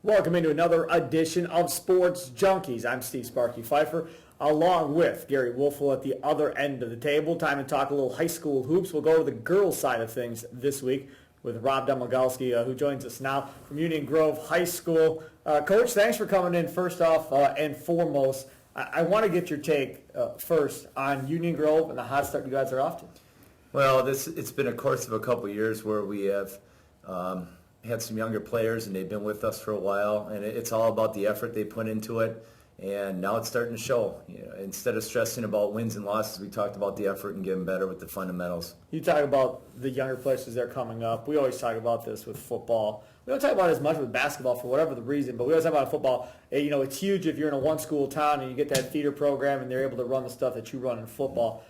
Welcome into another edition of Sports Junkies. I'm Steve Sparky Fifer, along with Gery Woelfel at the other end of the table. Time to talk a little high school hoops. We'll go to the girls' side of things this week with Rob Domagalski, who joins us now from Union Grove High School. Coach, thanks for coming in. First off and foremost, I want to get your take first on Union Grove and the hot start you guys are off to. Well, it's been a course of a couple of years where we have had some younger players, and they've been with us for a while, and it's all about the effort they put into it, and now it's starting to show. You know, instead of stressing about wins and losses, we talked about the effort and getting better with the fundamentals. You talk about the younger players as they're coming up. We always talk about this with football. We don't talk about it as much with basketball for whatever the reason, but we always talk about football. You know, it's huge if you're in a one-school town and you get that feeder program and they're able to run the stuff that you run in football.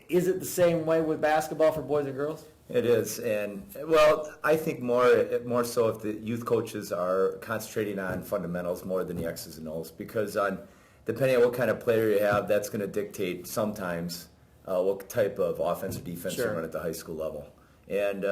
Is it the same way with basketball for boys and girls? It is, and well, I think more so if the youth coaches are concentrating on fundamentals more than the X's and O's, because depending on what kind of player you have, that's going to dictate sometimes what type of offense or defense you run at the high school level. And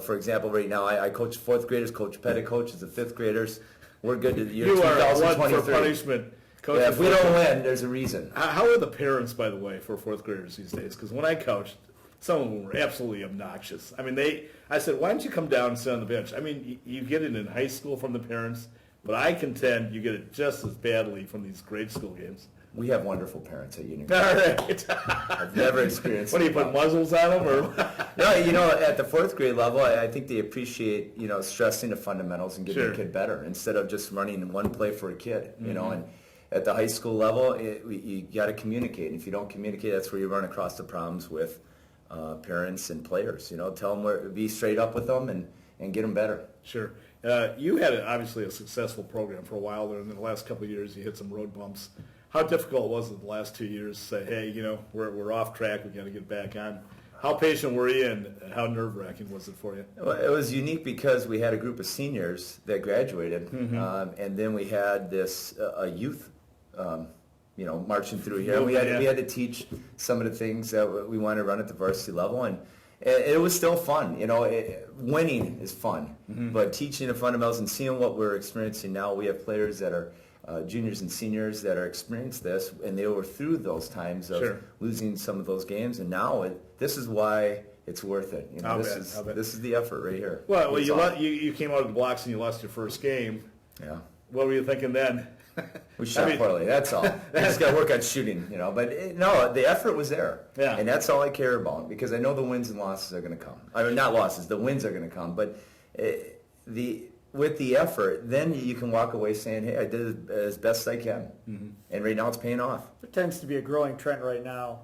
for example, right now I coach fourth graders. Coach Pettit coaches the fifth graders. We're good to the year 2023. You are one for punishment. Yeah, if we don't win, there's a reason. How are the parents, by the way, for fourth graders these days? Because when I coached, some of them were absolutely obnoxious. I mean, I said, why don't you come down and sit on the bench? I mean, you get it in high school from the parents, but I contend you get it just as badly from these grade school games. We have wonderful parents at Union. All right. I've never experienced. What do you put muzzles on them, or? No, at the fourth grade level, I think they appreciate stressing the fundamentals and getting the kid better instead of just running one play for a kid. You know, and at the high school level, you got to communicate. And if you don't communicate, that's where you run across the problems with parents and players. Tell them be straight up with them and get them better. Sure. You had obviously a successful program for a while there, and in the last couple of years you hit some road bumps. How difficult was it the last 2 years to say, hey, we're off track, we got to get back on? How patient were you, and how nerve-wracking was it for you? Well, it was unique because we had a group of seniors that graduated, and then we had this youth marching through here. And we had to teach some of the things that we wanted to run at the varsity level, and it was still fun. Winning is fun, but teaching the fundamentals and seeing what we're experiencing now, we have players that are juniors and seniors that are experienced this, and they were through those times of losing some of those games, and now this is why it's worth it. This is the effort right here. Well, you came out of the blocks and you lost your first game. Yeah. What were you thinking then? We shot poorly, that's all. We just got to work on shooting, But no, the effort was there. Yeah. And that's all I care about, because I know the wins and losses are going to come. I mean, not losses, the wins are going to come. But with the effort, then you can walk away saying, hey, I did it as best I can. And right now it's paying off. There tends to be a growing trend right now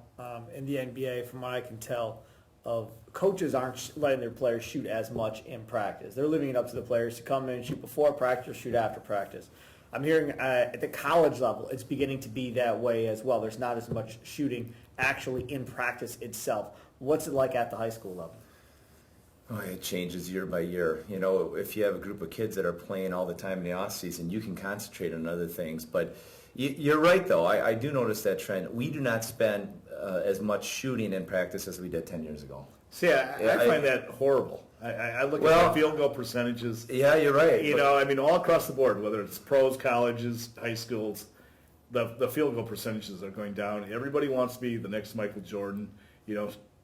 in the NBA, from what I can tell, of coaches aren't letting their players shoot as much in practice. They're leaving it up to the players to come in and shoot before practice or shoot after practice. I'm hearing at the college level, it's beginning to be that way as well. There's not as much shooting actually in practice itself. What's it like at the high school level? Oh, it changes year by year. If you have a group of kids that are playing all the time in the off season, you can concentrate on other things. But you're right, though. I do notice that trend. We do not spend as much shooting in practice as we did 10 years ago. See, I find that horrible. I look at the field goal percentages. Yeah, you're right. All across the board, whether it's pros, colleges, high schools, the field goal percentages are going down. Everybody wants to be the next Michael Jordan,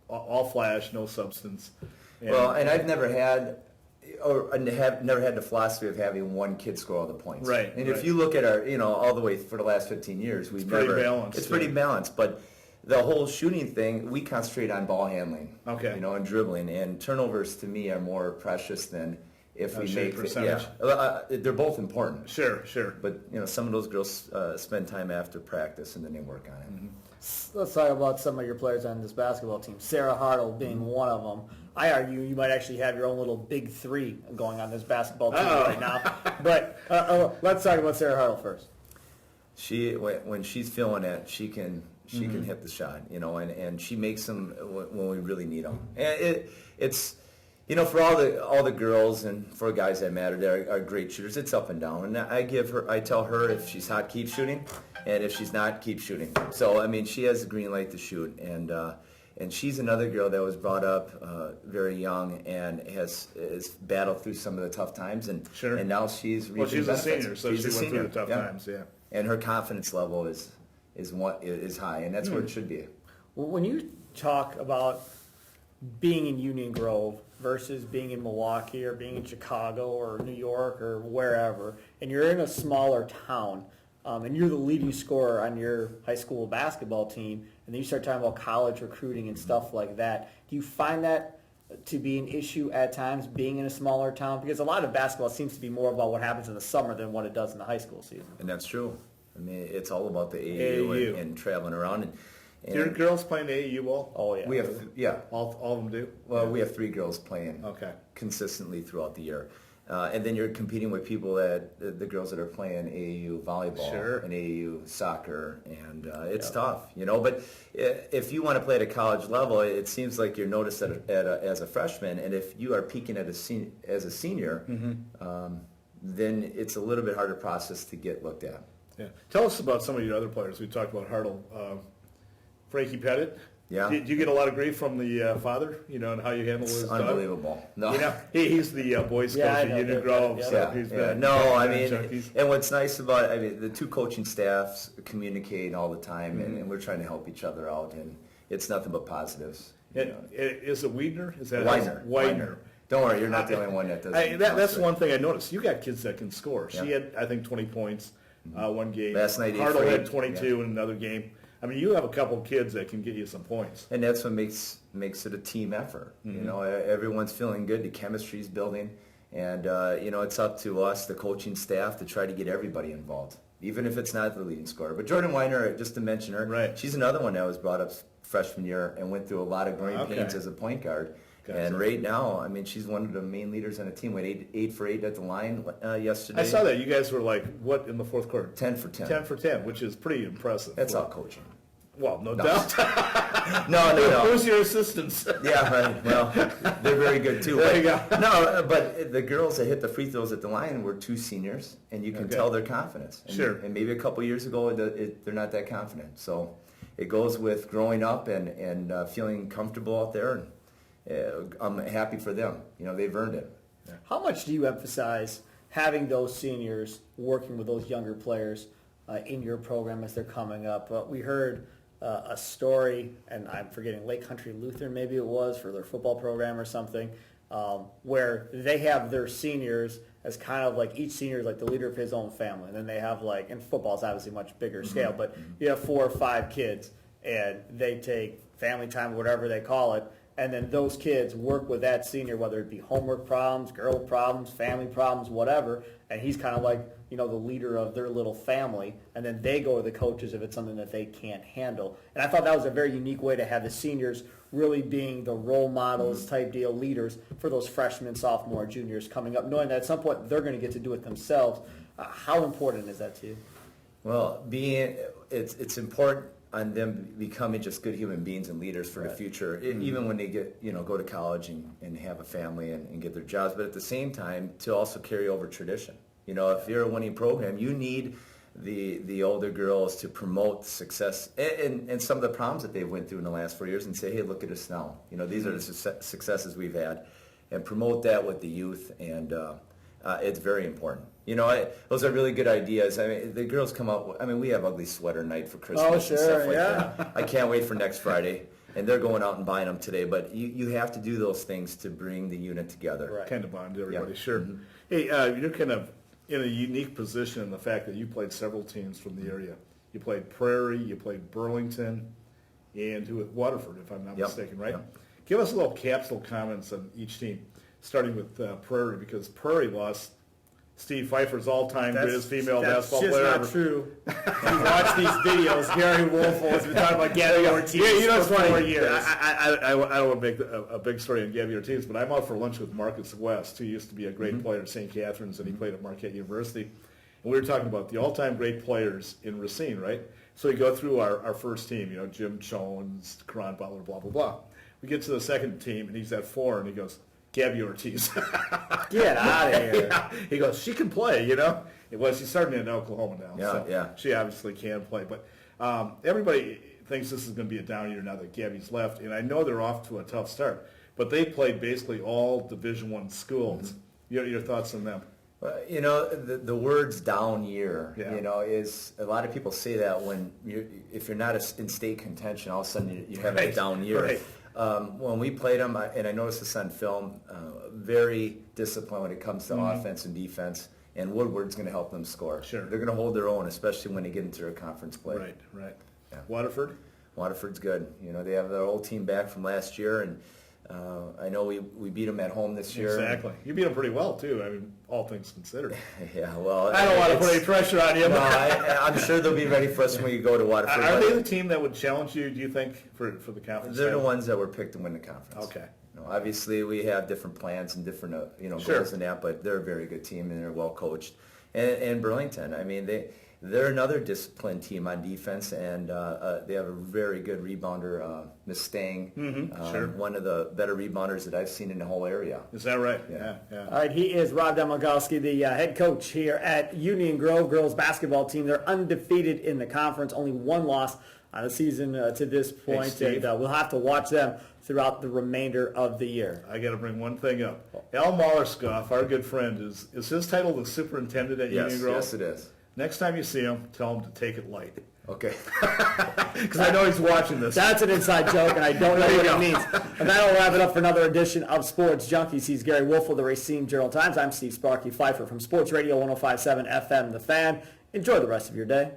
all flash, no substance. And I've never had the philosophy of having one kid score all the points. Right. And if you look at our, all the way for the last 15 years, it's pretty balanced. But the whole shooting thing, we concentrate on ball handling. Okay. And dribbling. And turnovers, to me, are more precious than if we make percentage. They're both important. Sure. But, some of those girls spend time after practice and then they work on it. Let's talk about some of your players on this basketball team. Sarah Hartle being one of them. I argue you might actually have your own little big three going on this basketball team right now. But let's talk about Sarah Hartle first. When she's feeling it, she can hit the shot, and she makes them when we really need them. And it's for all the girls and for guys that matter, they are great shooters. It's up and down, and I tell her if she's hot, keep shooting, and if she's not, keep shooting. So she has a green light to shoot, and And she's another girl that was brought up very young and has battled through some of the tough times. And now she's a senior, so she went through the tough times. Yeah. And her confidence level is high, and that's where it should be. Well, when you talk about being in Union Grove versus being in Milwaukee or being in Chicago or New York or wherever, and you're in a smaller town, and you're the leading scorer on your high school basketball team, and then you start talking about college recruiting and stuff like that, do you find that to be an issue at times, being in a smaller town? Because a lot of basketball seems to be more about what happens in the summer than what it does in the high school season. And that's true. I mean, it's all about the AAU. And traveling around. And do your girls playing the AAU ball? Oh, yeah. We have, All of them do? Well, we have 3 girls playing consistently throughout the year. And then you're competing with people the girls that are playing AAU volleyball and AAU soccer, and it's tough, But if you want to play at a college level, it seems like you're noticed as a freshman, and if you are peaking as a senior, then it's a little bit harder process to get looked at. Yeah. Tell us about some of your other players. We talked about Hartle. Frankie Pettit. Yeah. Do you get a lot of grief from the father, and how you handle his unbelievable. Dog? No. He's the boys coach at Union Grove. So he's been Junkies. And what's nice about the 2 coaching staffs communicate all the time, and we're trying to help each other out, and it's nothing but positives. Is it Wiedner? Is that Widener. Don't worry, you're not the only one that does it. That's one thing I noticed. You got kids that can score. She had, I think, 20 points one game. Last night, Hartle had 22 in another game. I mean, you have a couple of kids that can get you some points. And that's what makes it a team effort. Everyone's feeling good. The chemistry's building. And, it's up to us, the coaching staff, to try to get everybody involved, even if it's not the leading scorer. But Jordan Weiner, just to mention her, she's another one that was brought up freshman year and went through a lot of growing pains as a point guard. Gotcha. And right now, I mean, she's one of the main leaders on the team. Went 8 for 8 at the line yesterday. I saw that. You guys were like, what in the fourth quarter? 10 for 10. 10 for 10, which is pretty impressive. That's all coaching. Well, no doubt. No. Who's your assistants? Yeah, right. Well, they're very good too. There you go. No, but the girls that hit the free throws at the line were 2 seniors, and you can tell their confidence. And maybe a couple years ago, they're not that confident. So it goes with growing up and feeling comfortable out there. And I'm happy for them. They've earned it. Yeah. How much do you emphasize having those seniors working with those younger players in your program as they're coming up? We heard a story, and I'm forgetting, Lake Country Lutheran maybe it was, for their football program or something, where they have their seniors as kind of like each senior is like the leader of his own family. And then they have and football's obviously much bigger scale, but you have 4 or 5 kids, and they take family time, whatever they call it, and then those kids work with that senior, whether it be homework problems, girl problems, family problems, whatever, and he's kind of like, the leader of their little family, and then they go to the coaches if it's something that they can't handle. And I thought that was a very unique way to have the seniors really being the role models type deal, leaders for those freshmen, sophomore, juniors coming up, knowing that at some point they're going to get to do it themselves. How important is that to you? Well, it's important on them becoming just good human beings and leaders for the future, even when they get, go to college and have a family and get their jobs, but at the same time to also carry over tradition. If you're a winning program, you need the older girls to promote success and some of the problems that they went through in the last 4 years and say, hey, look at us now. These are the successes we've had, and promote that with the youth, and it's very important. Those are really good ideas. I mean, the girls come out. I mean, we have ugly sweater night for Christmas and stuff like that. I can't wait for next Friday, and they're going out and buying them today. But you have to do those things to bring the unit together. Right. Kind of bond everybody, sure. Hey, you're kind of in a unique position in the fact that you played several teams from the area. You played Prairie, you played Burlington, and Waterford, if I'm not mistaken, right? Yep. Give us a little capsule comments on each team, starting with Prairie, because Prairie lost Steve Fifer's all-time greatest female basketball player ever. That's just not true. You watch these videos, Gery Woelfel has been talking about Gabby Ortiz for 4 years. I don't want to make a big story on Gabby Ortiz, but I'm out for lunch with Marcus West, who used to be a great player at St. Catharines, and he played at Marquette University. And we were talking about the all-time great players in Racine, right? So we go through our first team, Jim Jones, Karan Butler, blah, blah, blah. We get to the second team, and he's at 4, and he goes, Gabby Ortiz. Get out of here. Yeah. He goes, she can play, Well, she's starting in Oklahoma now. Yeah. She obviously can play. But everybody, thinks this is going to be a down year now that Gabby's left, and I know they're off to a tough start, but they played basically all Division I schools. Your thoughts on them? Well, the words "down year," is a lot of people say that when if you're not in state contention, all of a sudden you're having a down year. Right. When we played them, and I noticed this on film, very disciplined when it comes to offense and defense, and Woodward's going to help them score. Sure. They're going to hold their own, especially when they get into their conference play. Right. Yeah. Waterford? Waterford's good. They have their old team back from last year, and I know we beat them at home this year. Exactly. You beat them pretty well, too, I mean, all things considered. Yeah, well... I don't want to put any pressure on you. No, I'm sure they'll be ready for us when we go to Waterford. Are they the team that would challenge you, do you think, for the conference? They're the ones that were picked to win the conference. Okay. Obviously, we have different plans and different Sure. goals in that, but they're a very good team, and they're well coached. And Burlington, I mean, they're another disciplined team on defense, and they have a very good rebounder, Miss Stang, Sure. one of the better rebounders that I've seen in the whole area. Is that right? Yeah. All right, he is Rob Domagalski, the head coach here at Union Grove girls basketball team. They're undefeated in the conference, only one loss on the season to this point, and we'll have to watch them throughout the remainder of the year. I got to bring one thing up. Al Mollerskoff, our good friend, is his title the superintendent at Union Grove? Yes, it is. Next time you see him, tell him to take it light. Okay. Because I know he's watching this. That's an inside joke, and I don't know what it means. And that'll wrap it up for another edition of Sports Junkies. He's Gery Woelfel, the Racine Journal-Times. I'm Steve Sparky Fifer from Sports Radio 105.7 FM, The Fan. Enjoy the rest of your day.